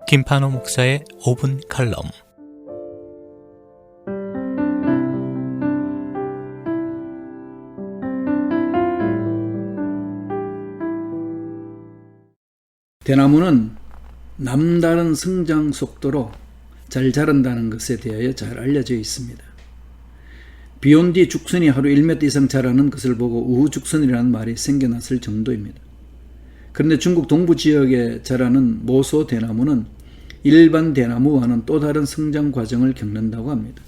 김판호 목사의 5분 칼럼. 대나무는 남다른 성장 속도로 잘 자란다는 것에 대하여 잘 알려져 있습니다. 비온 뒤 죽순이 하루 1m 이상 자라는 것을 보고 우후죽순이라는 말이 생겨났을 정도입니다. 그런데 중국 동부 지역에 자라는 모소 대나무는 일반 대나무와는 또 다른 성장 과정을 겪는다고 합니다.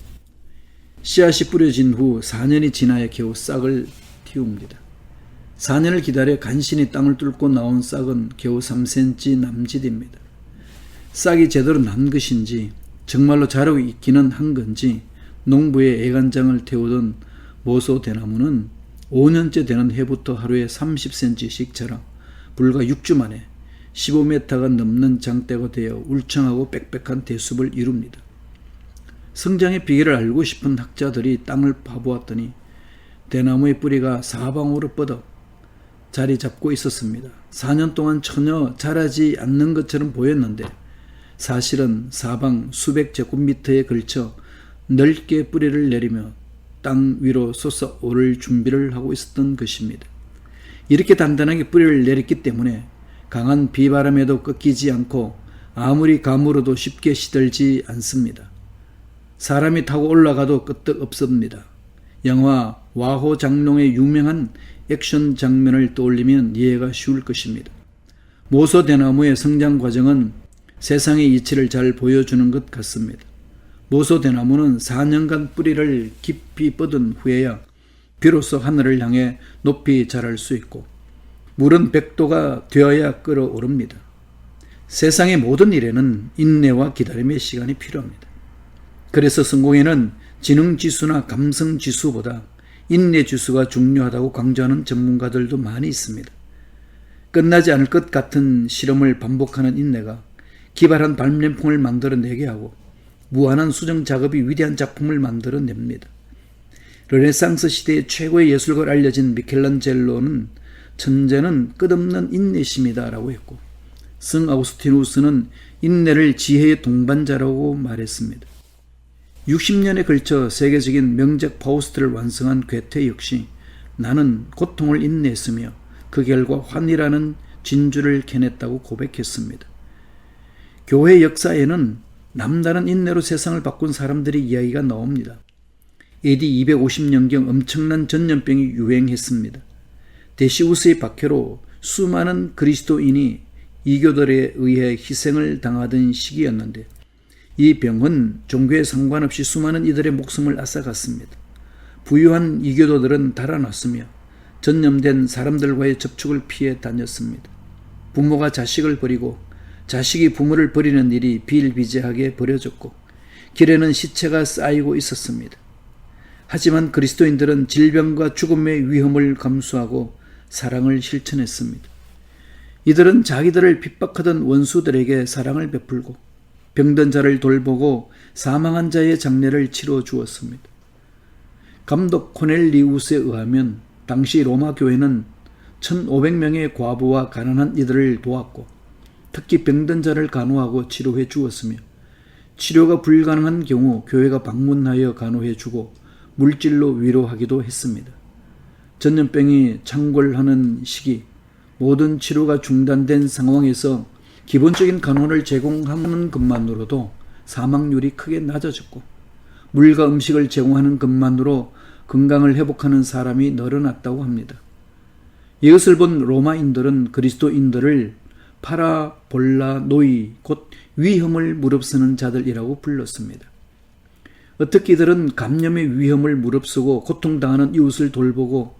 씨앗이 뿌려진 후 4년이 지나야 겨우 싹을 틔웁니다. 4년을 기다려 간신히 땅을 뚫고 나온 싹은 겨우 3cm 남짓입니다. 싹이 제대로 난 것인지 정말로 자라고 있기는 한 건지 농부의 애간장을 태우던 모소 대나무는 5년째 되는 해부터 하루에 30cm씩 자라 불과 6주 만에 15m가 넘는 장대가 되어 울창하고 빽빽한 대숲을 이룹니다. 성장의 비결을 알고 싶은 학자들이 땅을 파보았더니 대나무의 뿌리가 사방으로 뻗어 자리 잡고 있었습니다. 4년 동안 전혀 자라지 않는 것처럼 보였는데 사실은 사방 수백 제곱미터에 걸쳐 넓게 뿌리를 내리며 땅 위로 솟아오를 준비를 하고 있었던 것입니다. 이렇게 단단하게 뿌리를 내렸기 때문에 강한 비바람에도 꺾이지 않고 아무리 가물어도 쉽게 시들지 않습니다. 사람이 타고 올라가도 끄떡없습니다. 영화 와호장룡의 유명한 액션 장면을 떠올리면 이해가 쉬울 것입니다. 모소 대나무의 성장 과정은 세상의 이치를 잘 보여주는 것 같습니다. 모소 대나무는 4년간 뿌리를 깊이 뻗은 후에야 비로소 하늘을 향해 높이 자랄 수 있고 물은 100도가 되어야 끓어오릅니다. 세상의 모든 일에는 인내와 기다림의 시간이 필요합니다. 그래서 성공에는 지능지수나 감성지수보다 인내지수가 중요하다고 강조하는 전문가들도 많이 있습니다. 끝나지 않을 것 같은 실험을 반복하는 인내가 기발한 발명품을 만들어내게 하고 무한한 수정 작업이 위대한 작품을 만들어냅니다. 르네상스 시대의 최고의 예술가로 알려진 미켈란젤로는 천재는 끝없는 인내심이다 라고 했고 성 아우구스티누스는 인내를 지혜의 동반자라고 말했습니다. 60년에 걸쳐 세계적인 명작 파우스트를 완성한 괴테 역시 나는 고통을 인내했으며 그 결과 환희라는 진주를 캐냈다고 고백했습니다. 교회 역사에는 남다른 인내로 세상을 바꾼 사람들의 이야기가 나옵니다. AD 250년경 엄청난 전염병이 유행했습니다. 데시우스의 박해로 수많은 그리스도인이 이교들에 의해 희생을 당하던 시기였는데 이 병은 종교에 상관없이 수많은 이들의 목숨을 앗아갔습니다. 부유한 이교도들은 달아났으며 전염된 사람들과의 접촉을 피해 다녔습니다. 부모가 자식을 버리고 자식이 부모를 버리는 일이 비일비재하게 벌어졌고 길에는 시체가 쌓이고 있었습니다. 하지만 그리스도인들은 질병과 죽음의 위험을 감수하고 사랑을 실천했습니다. 이들은 자기들을 핍박하던 원수들에게 사랑을 베풀고 병든 자를 돌보고 사망한 자의 장례를 치러 주었습니다. 감독 코넬리우스에 의하면 당시 로마 교회는 1500명의 과부와 가난한 이들을 도왔고 특히 병든 자를 간호하고 치료해 주었으며 치료가 불가능한 경우 교회가 방문하여 간호해 주고 물질로 위로하기도 했습니다. 전염병이 창궐하는 시기 모든 치료가 중단된 상황에서 기본적인 간호를 제공하는 것만으로도 사망률이 크게 낮아졌고 물과 음식을 제공하는 것만으로 건강을 회복하는 사람이 늘어났다고 합니다. 이것을 본 로마인들은 그리스도인들을 파라볼라노이 곧 위험을 무릅쓰는 자들이라고 불렀습니다. 어떻게 이들은 감염의 위험을 무릅쓰고 고통당하는 이웃을 돌보고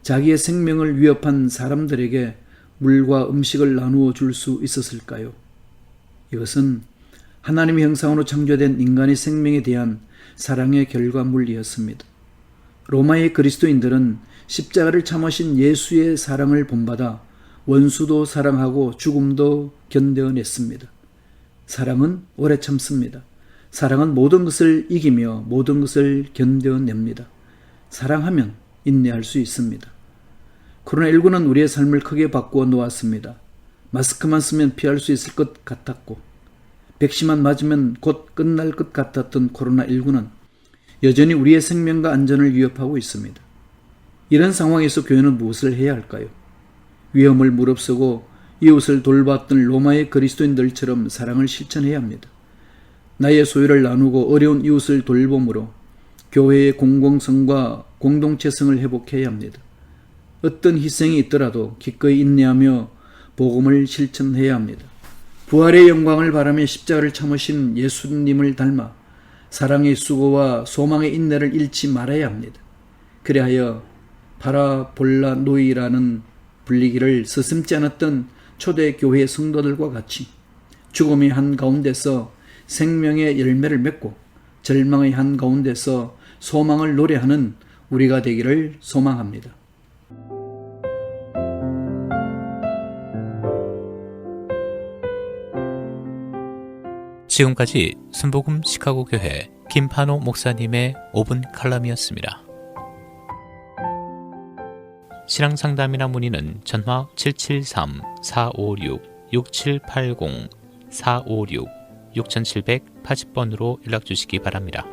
자기의 생명을 위협한 사람들에게 물과 음식을 나누어 줄 수 있었을까요? 이것은 하나님의 형상으로 창조된 인간의 생명에 대한 사랑의 결과물이었습니다. 로마의 그리스도인들은 십자가를 참으신 예수의 사랑을 본받아 원수도 사랑하고 죽음도 견뎌냈습니다. 사랑은 오래 참습니다. 사랑은 모든 것을 이기며 모든 것을 견뎌냅니다. 사랑하면 인내할 수 있습니다. 코로나19는 우리의 삶을 크게 바꾸어 놓았습니다. 마스크만 쓰면 피할 수 있을 것 같았고 백신만 맞으면 곧 끝날 것 같았던 코로나19는 여전히 우리의 생명과 안전을 위협하고 있습니다. 이런 상황에서 교회는 무엇을 해야 할까요? 위험을 무릅쓰고 이웃을 돌봤던 로마의 그리스도인들처럼 사랑을 실천해야 합니다. 나의 소유를 나누고 어려운 이웃을 돌봄으로 교회의 공공성과 공동체성을 회복해야 합니다. 어떤 희생이 있더라도 기꺼이 인내하며 복음을 실천해야 합니다. 부활의 영광을 바라며 십자가를 참으신 예수님을 닮아 사랑의 수고와 소망의 인내를 잃지 말아야 합니다. 그리하여 파라볼라 노이라는 불리기를 서슴지 않았던 초대교회 성도들과 같이 죽음의 한가운데서 생명의 열매를 맺고 절망의 한가운데서 소망을 노래하는 우리가 되기를 소망합니다. 지금까지 순복음 시카고 교회 김판호 목사님의 5분 칼럼이었습니다. 신앙 상담이나 문의는 전화 773-456-6780 456-6780번으로 연락 주시기 바랍니다.